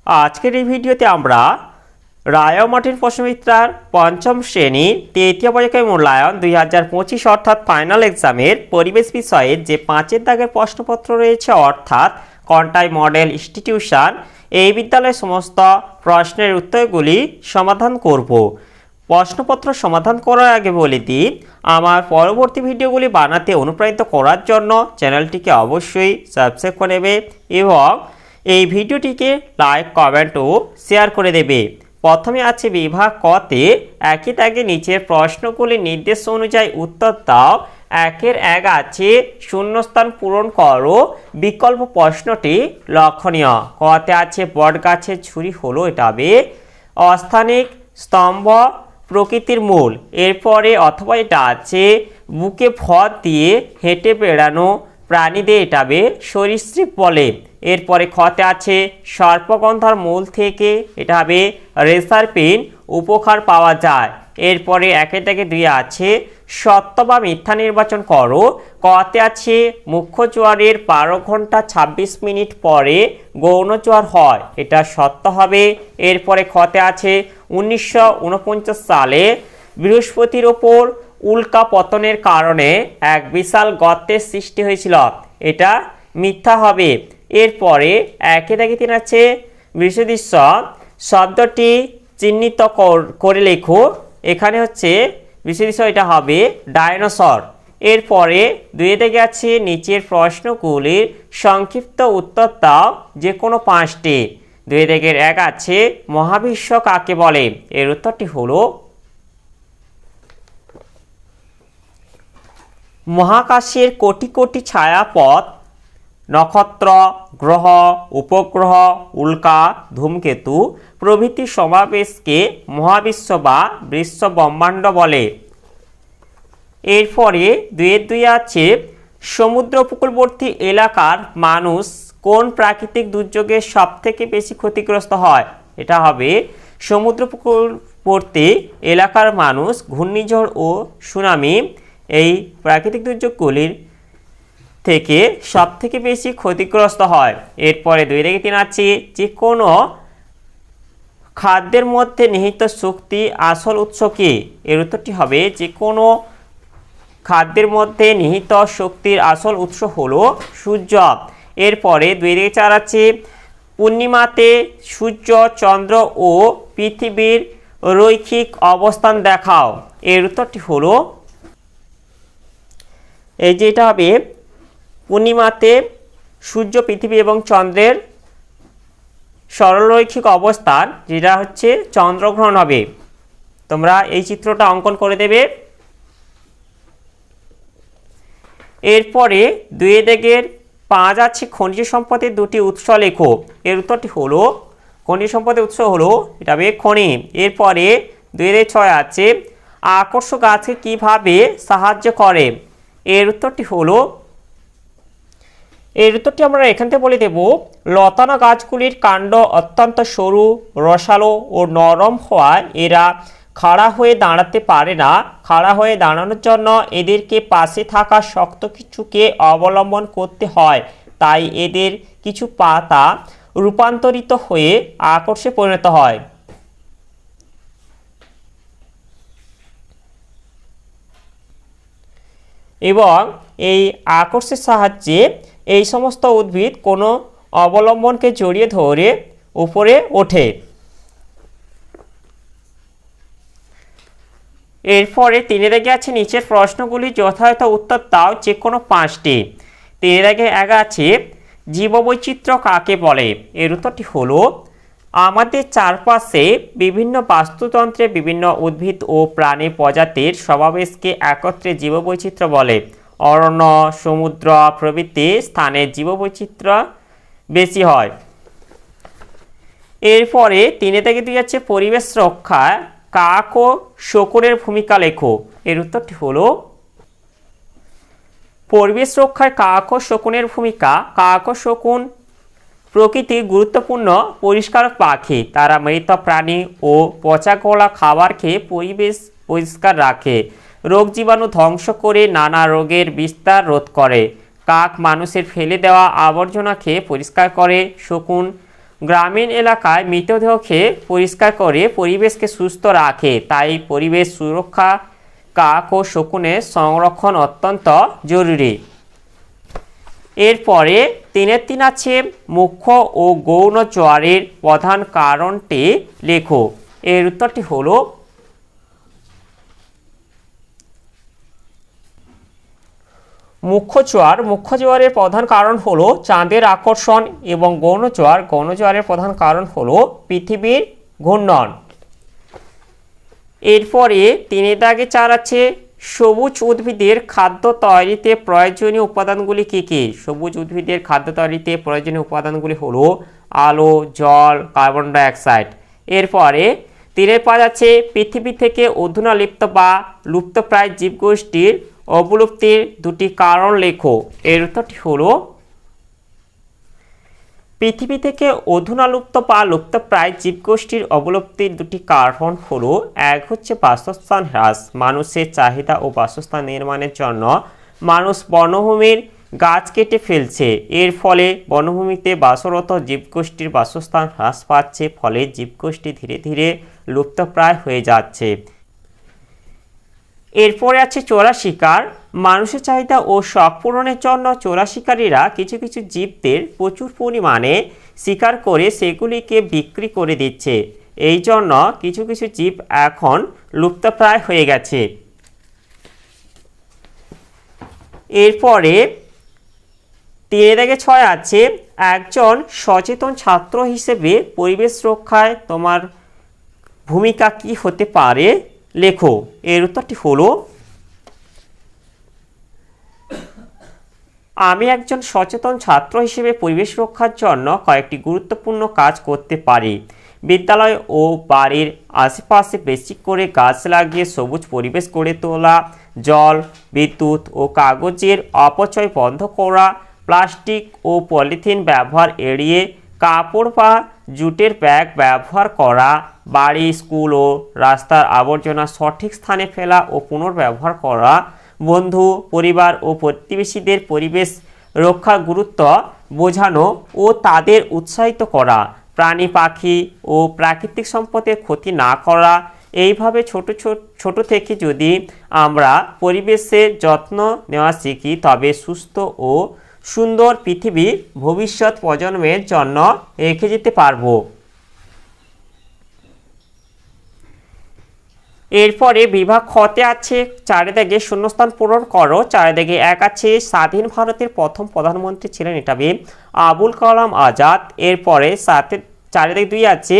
আজকের এই ভিডিওতে আমরা রায় ও মার্টিন প্রশ্নবিচিত্রার পঞ্চম শ্রেণীর তৃতীয় পর্যায়ের মূল্যায়ন 2025 অর্থাৎ ফাইনাল এক্সামের পরিবেশ বিষয়ের যে 5 দাগের প্রশ্নপত্র রয়েছে অর্থাৎ কন্টাই মডেল ইনস্টিটিউশন এই বিদ্যালয়ের সমস্ত প্রশ্নের উত্তরগুলি সমাধান করব। প্রশ্নপত্র সমাধান করার আগে বলে দিই, আমার পরবর্তী ভিডিওগুলি বানাতে অনুপ্রাণিত করার জন্য চ্যানেলটিকে অবশ্যই সাবস্ক্রাইব করে নেবে এবং এই ভিডিওটিকে লাইক, কমেন্ট ও শেয়ার করে দেবে। প্রথমে আছে বিভাগ কতে একই দাগে নিচের প্রশ্নগুলি নির্দেশ অনুযায়ী উত্তর দাও। 1 আছে শূন্যস্থান পূরণ করো। বিকল্প প্রশ্নটি লক্ষণীয়। কতে আছে বট গাছের ঝুড়ি হলো এটা হবে অস্থানিক স্তম্ভ প্রকৃতির মূল। এরপরে অথবা এটা আছে বুকে ভর দিয়ে হেঁটে বেড়ানো প্রাণীদের এটা হবে সরীসৃপ বলে। এরপরে খতে আছে সর্পগন্ধার মূল থেকে এটা হবে রেসার পেন উপকার পাওয়া যায়। এরপরে 1 থেকে 2 আছে সত্য বা মিথ্যা নির্বাচন করো। কতে আছে মুখ্য জোয়ারের 12 ঘন্টা 26 মিনিট পরে গৌণ জোয়ার হয়, এটা সত্য হবে। এরপরে খতে আছে 1949 সালে বৃহস্পতির ওপর উল্কা পতনের কারণে এক বিশাল গর্তের সৃষ্টি হয়েছিল, এটা মিথ্যা হবে। এরপরে 1 থেকে 3 আছে বিশ্বদৃশ্য শব্দটি চিহ্নিত করে লেখো। এখানে হচ্ছে বিশ্বদৃশ্য এটা হবে ডাইনোসর। এরপরে 2 থেকে আছে নিচের প্রশ্নগুলির সংক্ষিপ্ত উত্তর দাও যে কোনো 5টি। 2 থেকে 1 আছে মহাবিশ্ব কাকে বলে, এর উত্তরটি হলো মহাকাশের কোটি কোটি ছায়াপথ, নক্ষত্র, গ্রহ, উপগ্রহ, উল্কা, ধূমকেতু প্রভৃতি সমাবেশকে মহাবিশ্ব বা বিশ্ব ব্রহ্মাণ্ড বলে। এরপরে 2 আছে সমুদ্র উপকূলবর্তী এলাকার মানুষ কোন প্রাকৃতিক দুর্যোগে সবথেকে বেশি ক্ষতিগ্রস্ত হয়, এটা হবে সমুদ্র উপকূলবর্তী এলাকার মানুষ ঘূর্ণিঝড় ও সুনামি এই প্রাকৃতিক দুর্যোগগুলির থেকে সবথেকে বেশি ক্ষতিগ্রস্ত হয়। এরপরে 2 থেকে 3 আছে যে কোনো খাদ্যের মধ্যে নিহিত শক্তি আসল উৎস কি, এর উত্তরটি হবে যে কোনো খাদ্যের মধ্যে নিহিত শক্তির আসল উৎস হলো সূর্য। এরপরে 2 থেকে 4 আছে পূর্ণিমাতে সূর্য, চন্দ্র ও পৃথিবীর রৈখিক অবস্থান দেখাও, এর উত্তরটি হলো এই যে এটা হবে পূর্ণিমাতে সূর্য, পৃথিবী এবং চন্দ্রের সরলরৈখিক অবস্থান, যেটা হচ্ছে চন্দ্রগ্রহণ হবে। তোমরা এই চিত্রটা অঙ্কন করে দেবে। এরপরে 2 থেকে 5 আছে খনিজ সম্পদের 2টি উৎস লেখো, এর উত্তরটি হলো খনিজ সম্পদের উৎস হলো এটা হবে খনি। এরপরে 2 থেকে 6 আছে আকর্ষক গাছকে কিভাবে সাহায্য করে, এর উত্তরটি হলো আমরা এখান থেকে বলে দেব লতানো গাছগুলির কাণ্ড অত্যন্ত সরু, রসালো ও নরম হওয়ায় এরা খাড়া হয়ে দাঁড়াতে পারে না। খাড়া হয়ে দাঁড়ানোর জন্য এদেরকে পাশে থাকা শক্ত কিছুকে অবলম্বন করতে হয়, তাই এদের কিছু পাতা রূপান্তরিত হয়ে আকর্ষে পরিণত হয়। এবং এই আকর্ষের সাহায্যে এই সমস্ত উদ্ভিদ কোনো অবলম্বনকে জড়িয়ে ধরে উপরে ওঠে। এরপরে 3 থেকে আছে নিচের প্রশ্নগুলি যথাযথ উত্তর দাও যে কোনো 5টি। 3 থেকে 1 আছে জীববৈচিত্র্য কাকে বলে, এর উত্তরটি হলো আমাদের চারপাশে বিভিন্ন বাস্তুতন্ত্রে বিভিন্ন উদ্ভিদ ও প্রাণী প্রজাতির সমাবেশকে একত্রে জীববৈচিত্র্য বলে। অরণ্য, সমুদ্র প্রভৃতি স্থানে জীববৈচিত্র্য বেশি হয়। এরপরে 3 থেকে 2 আছে পরিবেশ রক্ষায় কাক ও শকুনের ভূমিকা লেখো, এর উত্তরটি হলো পরিবেশ রক্ষায় কাক ও শকুনের ভূমিকা। কাক ও শকুন প্রকৃতির গুরুত্বপূর্ণ পরিষ্কারক পাখি, তারা মৃত প্রাণী ও পচা গলা খাবার খেয়ে পরিবেশ পরিষ্কার রাখে, রোগ জীবাণু ধ্বংস করে নানা রোগের বিস্তার রোধ করে। কাক মানুষের ফেলে দেওয়া আবর্জনা খেয়ে পরিষ্কার করে। শকুন গ্রামীণ এলাকায় মৃতদেহকে পরিষ্কার করে পরিবেশকে সুস্থ রাখে, তাই পরিবেশ সুরক্ষা কাক ও শকুনের সংরক্ষণ অত্যন্ত জরুরি। এরপরে 3 আছে মুখ্য ও গৌণ জ্বরের প্রধান কারণটি লেখো। এর উত্তরটি হলো মুখ্য জোয়ারের প্রধান কারণ হলো চাঁদের আকর্ষণ এবং গৌণ জোয়ারের প্রধান কারণ হলো পৃথিবীর ঘূর্ণন। এরপরে 3 আছে সবুজ উদ্ভিদের খাদ্য তৈরিতে প্রয়োজনীয় উপাদানগুলি কী কী? সবুজ উদ্ভিদের খাদ্য তৈরিতে প্রয়োজনীয় উপাদানগুলি হলো আলো, জল, কার্বন ডাইঅক্সাইড। এরপরে 3 আছে পৃথিবী থেকে অধুনালিপ্ত বা লুপ্তপ্রায় জীবগোষ্ঠীর অবলুপ্তির 2টি কারণ লেখো। এর উত্তরটি হলো পৃথিবী থেকে অধুনালুপ্ত বা লুপ্তপ্রায় জীবগোষ্ঠীর অবলুপ্তির 2টি কারণ হলো, এক হচ্ছে বাসস্থান হ্রাস। মানুষের চাহিদা ও বাসস্থান নির্মাণের জন্য মানুষ বনভূমির গাছ কেটে ফেলছে। এর ফলে বনভূমিতে বাসরত জীবগোষ্ঠীর বাসস্থান হ্রাস পাচ্ছে, ফলে জীবগোষ্ঠী ধীরে ধীরে লুপ্তপ্রায় হয়ে যাচ্ছে। এরপরে আছে চোরা শিকার। মানুষের চাহিদা ও শখ পূরণের জন্য চোরা শিকারীরা কিছু কিছু জীবদের প্রচুর পরিমাণে শিকার করে সেগুলিকে বিক্রি করে দিচ্ছে। এই জন্য কিছু কিছু জীব এখন লুপ্তপ্রায় হয়ে গেছে। এরপরে 3-6 আছে একজন সচেতন ছাত্র হিসেবে পরিবেশ রক্ষায় তোমার ভূমিকা কি হতে পারে লেখো। এর উত্তরটি হলো আমি একজন সচেতন ছাত্র হিসেবে পরিবেশ রক্ষার জন্য কয়েকটি গুরুত্বপূর্ণ কাজ করতে পারি। বিদ্যালয় ও বাড়ির আশেপাশে বেশি করে গাছ লাগিয়ে সবুজ পরিবেশ গড়ে তোলা, জল, বিদ্যুৎ ও কাগজের অপচয় বন্ধ করা, প্লাস্টিক ও পলিথিন ব্যবহার এড়িয়ে কাপড় বা জুটের ব্যাগ ব্যবহার করা, বাড়ি, স্কুল ও রাস্তার আবর্জনা সঠিক স্থানে ফেলা ও পুনর্ব্যবহার করা, বন্ধু, পরিবার ও প্রতিবেশীদের পরিবেশ রক্ষার গুরুত্ব বোঝানো ও তাদের উৎসাহিত করা, প্রাণী, পাখি ও প্রাকৃতিক সম্পদের ক্ষতি না করা। এইভাবে ছোট থেকে যদি আমরা পরিবেশের যত্ন নেওয়া শিখি, তবে সুস্থ ও সুন্দর পৃথিবী ভবিষ্যৎ প্রজন্মের জন্য রেখে যেতে পারবো। এরপরে বিভাগ খতে আছে 4 শূন্যস্থান পূরণ করো। 4-1 আছে স্বাধীন ভারতের প্রথম প্রধানমন্ত্রী ছিলেন, এটা আবুল কালাম আজাদ। এরপরে 4-2 আছে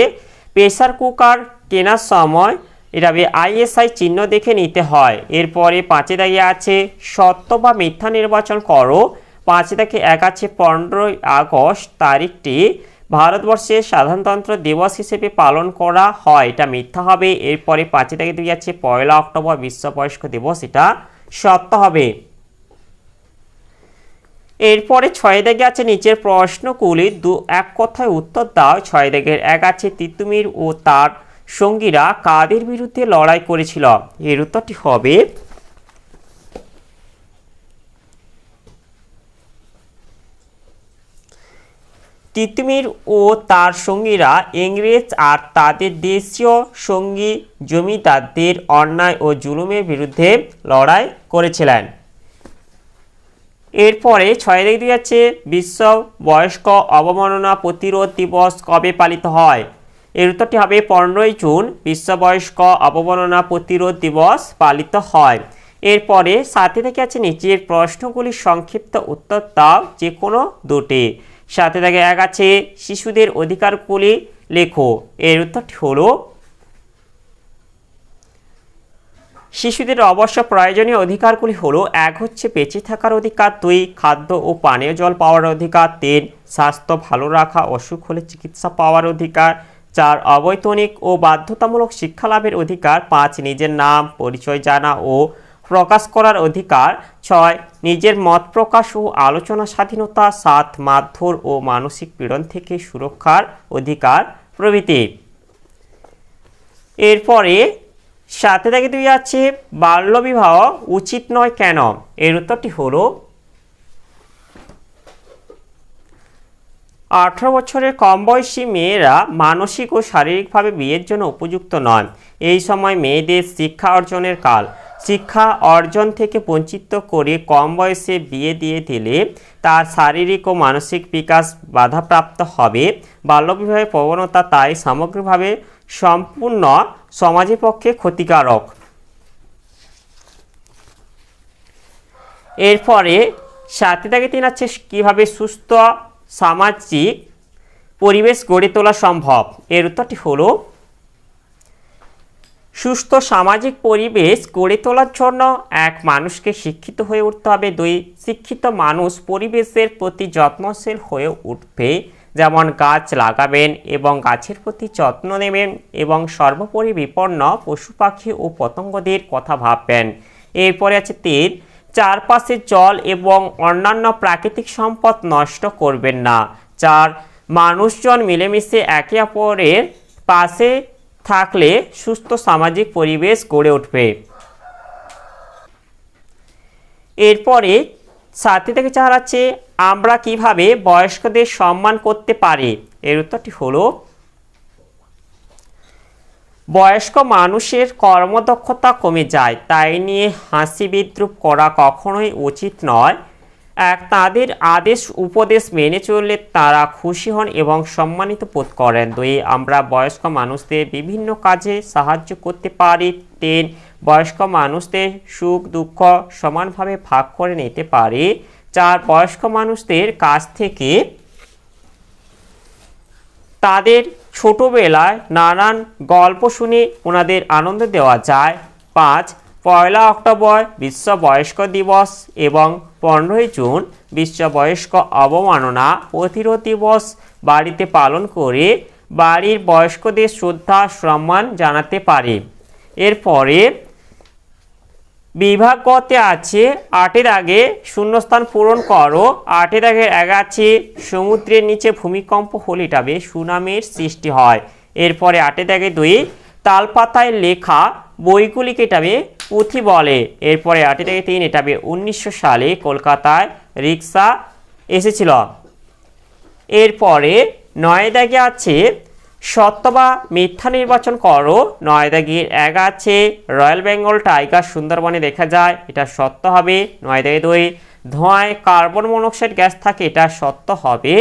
প্রেসার কুকার কেনার সময় এটা ISI চিহ্ন দেখে নিতে হয়। এরপরে 5 আছে সত্য বা মিথ্যা নির্বাচন করো। 5-1 আছে 15ই আগস্ট তারিখটি ভারতবর্ষের সাধারণতন্ত্র দিবস হিসেবে পালন করা হয়, এটা মিথ্যা হবে। এরপরে 5-2 আছে 1 অক্টোবর বিশ্ব বয়স্ক দিবস, এটা সত্য হবে। এরপরে 6 আছে নিচের প্রশ্নগুলি এক কথায় উত্তর দাও। 6-1 আছে তিতুমির ও তার সঙ্গীরা কাদের বিরুদ্ধে লড়াই করেছিল? এর উত্তরটি হবে তিতুমির ও তার সঙ্গীরা ইংরেজ আর তাদের দেশীয় সঙ্গী জমিদারদের অন্যায় ও জুলুমের বিরুদ্ধে লড়াই করেছিলেন। এরপরে 6-2 আছে বিশ্ব বয়স্ক অবমাননা প্রতিরোধ দিবস কবে পালিত হয়? এর উত্তরটি হবে 15ই জুন বিশ্ব বয়স্ক অবমাননা প্রতিরোধ দিবস পালিত হয়। এরপরে 7 আছে নিচের প্রশ্নগুলির সংক্ষিপ্ত উত্তর দাও, যে কোনো 2টি। 7-1 আছে শিশুদের অধিকারগুলি লেখো। এর উত্তরটি হলো শিশুদের অবশ্য প্রয়োজনীয় অধিকারগুলি হলো 1 হচ্ছে বেঁচে থাকার অধিকার, 2 খাদ্য ও পানীয় জল পাওয়ার অধিকার, 3 স্বাস্থ্য ভালো রাখা, অসুখ হলে চিকিৎসা পাওয়ার অধিকার, 4 অবৈতনিক ও বাধ্যতামূলক শিক্ষা লাভের অধিকার, 5 নিজের নাম পরিচয় জানা ও প্রকাশ করার অধিকার, 6 নিজের মত প্রকাশ ও আলোচনা স্বাধীনতা, 7 মারধর ও মানসিক পীড়ন থেকে সুরক্ষার অধিকার প্রভৃতি। এরপরে 7-2 আছে বাল্যবিবাহ উচিত নয় কেন? এর উত্তরটি হলো 18 বছরের কম বয়সী মেয়েরা মানসিক ও শারীরিকভাবে বিয়ের জন্য উপযুক্ত নন। এই সময় মেয়েদের শিক্ষা অর্জনের কাল। শিক্ষা অর্জন থেকে বঞ্চিত করে কম বয়সে বিয়ে দিয়ে দিলে তার শারীরিক ও মানসিক বিকাশ বাধাপ্রাপ্ত হবে। বাল্যবিবাহের প্রবণতা তাই সামগ্রিকভাবে সম্পূর্ণ সমাজের পক্ষে ক্ষতিকারক। এরপরে 7-3 আছে কীভাবে সুস্থ সামাজিক পরিবেশ গড়ে তোলা সম্ভব। এর উত্তরটি হলো, সুস্থ সামাজিক পরিবেশ গড়ে তোলার জন্য এক, মানুষকে শিক্ষিত হয়ে উঠতে হবে। 2, শিক্ষিত মানুষ পরিবেশের প্রতি যত্নশীল হয়ে উঠবে, যেমন গাছ লাগাবেন এবং গাছের প্রতি যত্ন নেবেন এবং সর্বোপরি বিপন্ন পশু পাখি ও পতঙ্গদের কথা ভাববেন। এরপরে আছে 3, চারপাশের জল এবং অন্যান্য প্রাকৃতিক সম্পদ নষ্ট করবেন না। 4, মানুষজন মিলেমিশে একে অপরের পাশে থাকলে সুস্থ সামাজিক পরিবেশ গড়ে উঠবে। এরপরে 7-4 আছে আমরা কিভাবে বয়স্কদের সম্মান করতে পারি। এর উত্তরটি হলো, বয়স্ক মানুষের কর্মদক্ষতা কমে যায়, তাই নিয়ে হাসি বিদ্রুপ করা কখনোই উচিত নয়। তাদের আদেশ উপদেশ মেনে চললে তারা খুশি হন এবং সম্মানিত বোধ করেন। 2, আমরা বয়স্ক মানুষদের বিভিন্ন কাজে সাহায্য করতে পারি। 3, বয়স্ক মানুষদের সুখ দুঃখ সমানভাবে ভাগ করে নিতে পারি। 4, বয়স্ক মানুষদের কাছ থেকে তাদের ছোটবেলায় নানান গল্প শুনে ওনাদের আনন্দ দেওয়া যায়। 5, 1 অক্টোবর বিশ্ব বয়স্ক দিবস এবং 15 জুন বিশ্ব বয়স্ক অবমাননা প্রতিরোধ দিবস বাড়িতে পালন করে বাড়ির বয়স্কদের শ্রদ্ধা সম্মান জানাতে পারি। এরপরে বিভাগ গতে আছে 8-এর আগে শূন্যস্থান পূরণ করো। 8-এর আগে আছে সমুদ্রের নিচে ভূমিকম্প হলে তবে সুনামির সৃষ্টি হয়। এরপরে 8-এর আগে 2, তালপাতায় লেখা বইগুলিকে তবে পুঁথি বলে। এরপরে 8-এর আগে 3, এটা 1900 সালে কলকাতায় রিক্সা এসেছিল। এরপরে 9-এর দাগে আছে সত্য বা মিথ্যা নির্বাচন করো। 9-এর দাগের 1 আছে রয়্যাল বেঙ্গল টাইগার সুন্দরবনে দেখা যায়, এটা সত্য হবে। 9-এর দাগে 2, ধোঁয়ায় কার্বন মনোক্সাইড গ্যাস থাকে, এটা সত্য হবে।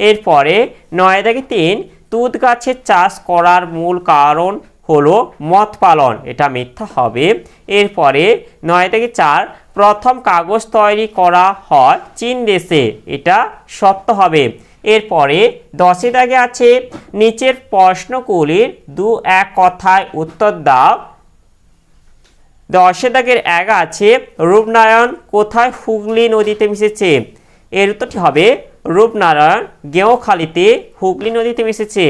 এরপরে 9-এর দাগে 3, তুঁত গাছের চাষ করার মূল কারণ হলো মদ পালন, এটা মিথ্যা হবে। এরপরে 9-এর দাগে 4, প্রথম কাগজ তৈরি করা হয় চীন দেশে, এটা সত্য হবে। এরপরে 10-এর দাগে আছে নিচের প্রশ্নগুলির 2-1 কথায় উত্তর দাও। 10-এর দাগের 1 আছে রূপনারায়ণ কোথায় হুগলি নদীতে মিশেছে। এর উত্তরটি হবে রূপনারায়ণ গেঁওখালিতে হুগলি নদীতে মিশেছে।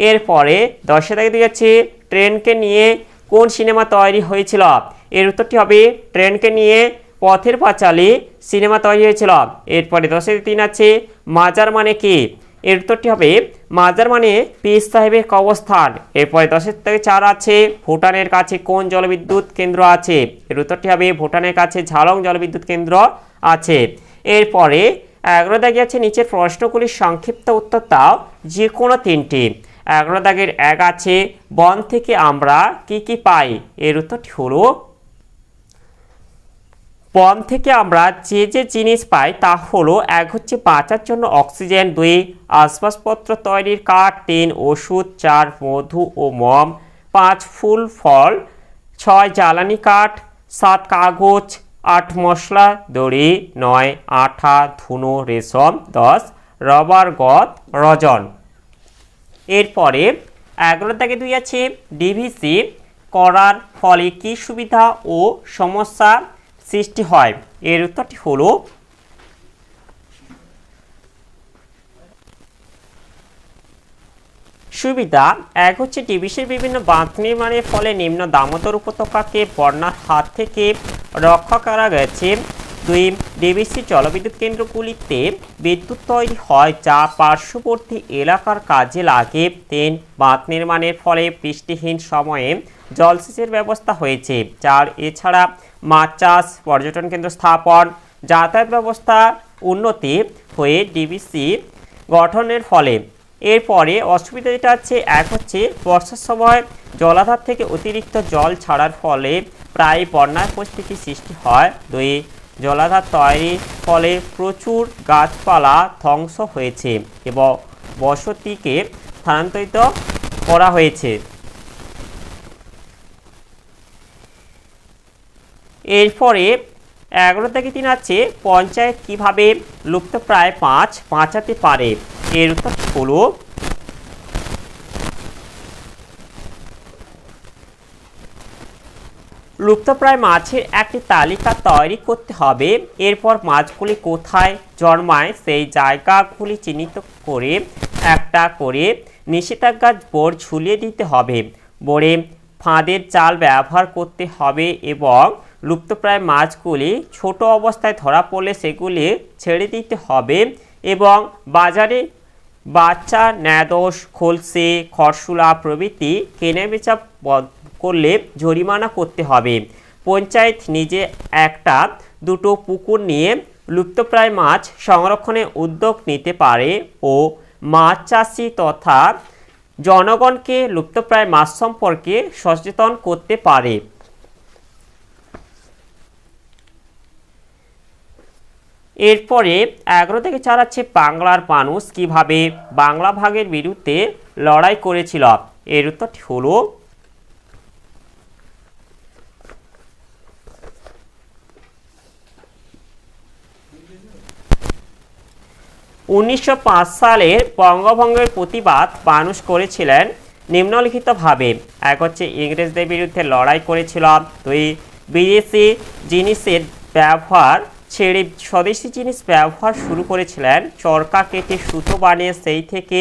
এরপরে 10-এর দাগে 2 আছে ট্রেনকে নিয়ে কোন সিনেমা তৈরি হয়েছিল। এর উত্তরটি হবে ট্রেনকে নিয়ে পথের পাঁচালী সিনেমা তৈরি হয়েছিল। এরপরে 10-এর 3 আছে মাজার মানে কি। এর উত্তরটি হবে মাজার মানে পীর সাহেবের কবরস্থান। এরপরে 10-এর থেকে 4 আছে ভুটানের কাছে কোন জলবিদ্যুৎ কেন্দ্র আছে। এর উত্তরটি হবে ভুটানের কাছে ঝালং জলবিদ্যুৎ কেন্দ্র আছে। এরপরে 11 দাগে আছে নিচের প্রশ্নগুলির সংক্ষিপ্ত উত্তর দাও যে কোনো 3টি। 11 দাগের 1 আছে বন থেকে আমরা কি কি পাই। এর উত্তরটি হলো বন থেকে আমরা যে যে জিনিস পাই তা হলো 1 হচ্ছে বাঁচার জন্য অক্সিজেন, 2 আসবাবপত্র তৈরির কাঠ, 3 ওষুধ, 4 মধু ও মোম, 5 ফুল ফল, 6 জ্বালানি কাঠ, 7 কাগজ, 8 মশলা দড়ি, 9 আঠা ধুনো রেশম, 10 রবার গদ রজন। এরপরে 11 দাগে 2 আছে ডিভিসি করার ফলে কি সুবিধা ও সমস্যা সৃষ্টি হয়। এর উত্তরটি হলো সুবিধা 1 হচ্ছে ডিভিসির বিভিন্ন বাঁধ নির্মাণের ফলে নিম্ন দামোদর উপত্যকাকে বন্যার হাত থেকে রক্ষা করা গেছে। 2 ডিভিসি জলবিদ্যুৎ কেন্দ্রগুলিতে বিদ্যুৎ তৈরি হয় যা পার্শ্ববর্তী এলাকার কাজে লাগে। 3 বাঁধ নির্মাণের ফলে বৃষ্টিহীন সময়ে জলসেচের ব্যবস্থা হয়েছে। 4 এছাড়া মাছ চাষ, পর্যটন কেন্দ্র স্থাপন, যাতায়াত ব্যবস্থা উন্নতি হয়ে ডিভিসি গঠনের ফলে। এরপরে অসুবিধা যেটা হচ্ছে, এক হচ্ছে বর্ষার সময় জলাধার থেকে অতিরিক্ত জল ছাড়ার ফলে প্রায় বন্যার পরিস্থিতি সৃষ্টি হয়। 2 জলাধার তৈরির ফলে প্রচুর গাছপালা ধ্বংস হয়েছে এবং বসতিকে স্থানান্তরিত করা হয়েছে। এরপরে 11-3 আছে পঞ্চায়েত কিভাবে লুপ্তপ্রায় মাছ বাঁচাতে পারে। এর উত্তর হলো লুপ্তপ্রায় মাছের একটি তালিকা তৈরি করতে হবে। এরপর মাছগুলি কোথায় জন্মায় সেই জায়গাগুলি চিহ্নিত করে একটা করে নিষেধাজ্ঞা বোর্ড ঝুলিয়ে দিতে হবে। বোর্ডে ফাঁদের জাল ব্যবহার করতে হবে এবং লুপ্তপ্রায় মাছগুলি ছোট অবস্থায় ধরা পড়লে সেগুলি ছেড়ে দিতে হবে এবং বাজারে বাচ্চা, ন্যাদোস, খলসে, খরশুলা প্রভৃতি কেনাবেচা করলে জরিমানা করতে হবে। পঞ্চায়েত নিজে 1-2 পুকুর নিয়ে লুপ্তপ্রায় মাছ সংরক্ষণে উদ্যোগ নিতে পারে ও মাছ চাষি তথা জনগণকে লুপ্তপ্রায় মাছ সম্পর্কে সচেতন করতে পারে। এরপরে 11-4 আছে বাংলার মানুষ কিভাবে বাংলা ভাগের বিরুদ্ধে লড়াই করেছিল। এর উত্তরটি হলো (1905 সালের বঙ্গভঙ্গের প্রতিবাদ মানুষ করেছিলেন নিম্নলিখিতভাবে। এক হচ্ছে ইংরেজদের বিরুদ্ধে লড়াই করেছিল। 2 বিদেশি জিনিসের ব্যবহার ছেড়ে স্বদেশি জিনিস ব্যবহার শুরু করেছিলেন। চরকা কেটে সুতো বানিয়ে সেই থেকে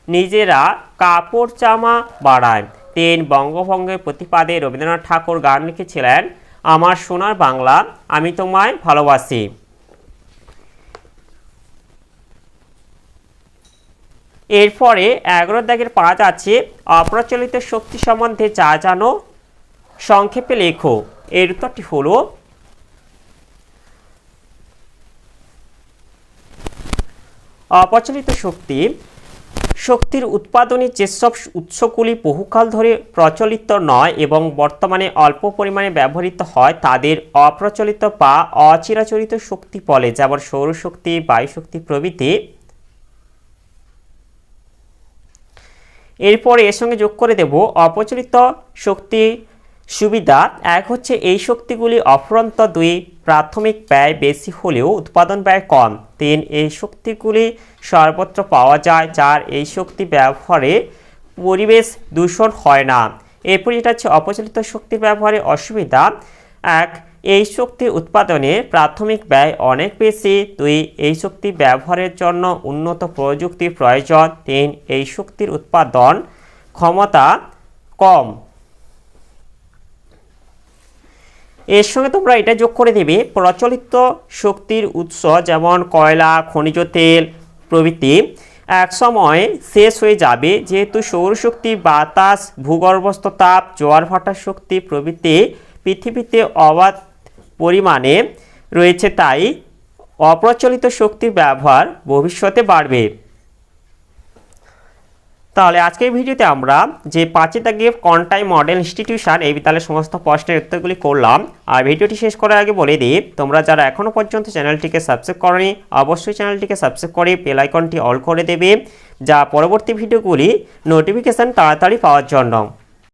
নিজেরা কাপড় জামা বাড়ায়। 3 বঙ্গভঙ্গের প্রতিবাদে রবীন্দ্রনাথ ঠাকুর গান লিখেছিলেন, আমার সোনার বাংলা আমি তোমায় ভালোবাসি। এরপরে 11-5 আছে অপ্রচলিত শক্তি সম্বন্ধে যা জানো সংক্ষেপে লেখো। এর উত্তরটি হলো অপ্রচলিত শক্তির উৎপাদনের যেসব উৎসগুলি বহুকাল ধরে প্রচলিত নয় এবং বর্তমানে অল্প পরিমাণে ব্যবহৃত হয় তাদের অপ্রচলিত বা অচিরাচরিত শক্তি বলে, যেমন সৌরশক্তি, বায়ুশক্তি প্রভৃতি। এরপরে এর সঙ্গে যোগ করে দেব অপ্রচলিত শক্তি সুবিধা। এক হচ্ছে এই শক্তিগুলি অফুরন্ত। 2 প্রাথমিক ব্যয় বেশি হলেও উৎপাদন ব্যয় কম। 3 এই শক্তিগুলি সর্বত্র পাওয়া যায়, যার এই শক্তি ব্যবহারে পরিবেশ দূষণ হয় না। এরপর যেটা হচ্ছে অপ্রচলিত শক্তির ব্যবহারে অসুবিধা। 1 এই শক্তি উৎপাদনে প্রাথমিক ব্যয় অনেক বেশি। 2 এই শক্তি ব্যবহারের জন্য উন্নত প্রযুক্তির প্রয়োজন। 3 এই শক্তির উৎপাদন ক্ষমতা কম। এর সঙ্গে তোমরা এটা যোগ করে দেবে প্রচলিত শক্তির উৎস যেমন কয়লা, খনিজ তেল প্রভৃতি এক সময় শেষ হয়ে যাবে, যেহেতু সৌরশক্তি, বাতাস, ভূগর্ভস্থ তাপ, জোয়ার ভাটার শক্তি প্রভৃতি পৃথিবীতে অবাধ পরিমাণে রয়েছে, তাই অপ্রচলিত শক্তির ব্যবহার ভবিষ্যতে বাড়বে। তাহলে আজকের ভিডিওতে আমরা যে 5 দাগে কনটাই মডেল ইনস্টিটিউশন এই বিদ্যালয়ের সমস্ত প্রশ্নের উত্তরগুলি করলাম। আর ভিডিওটি শেষ করার আগে বলে দিই, তোমরা যারা এখনও পর্যন্ত চ্যানেলটিকে সাবস্ক্রাইব করোনি অবশ্যই চ্যানেলটিকে সাবস্ক্রাইব করে বেল আইকনটি অল করে দেবে, যা পরবর্তী ভিডিওগুলি নোটিফিকেশান তাড়াতাড়ি পাওয়ার জন্য।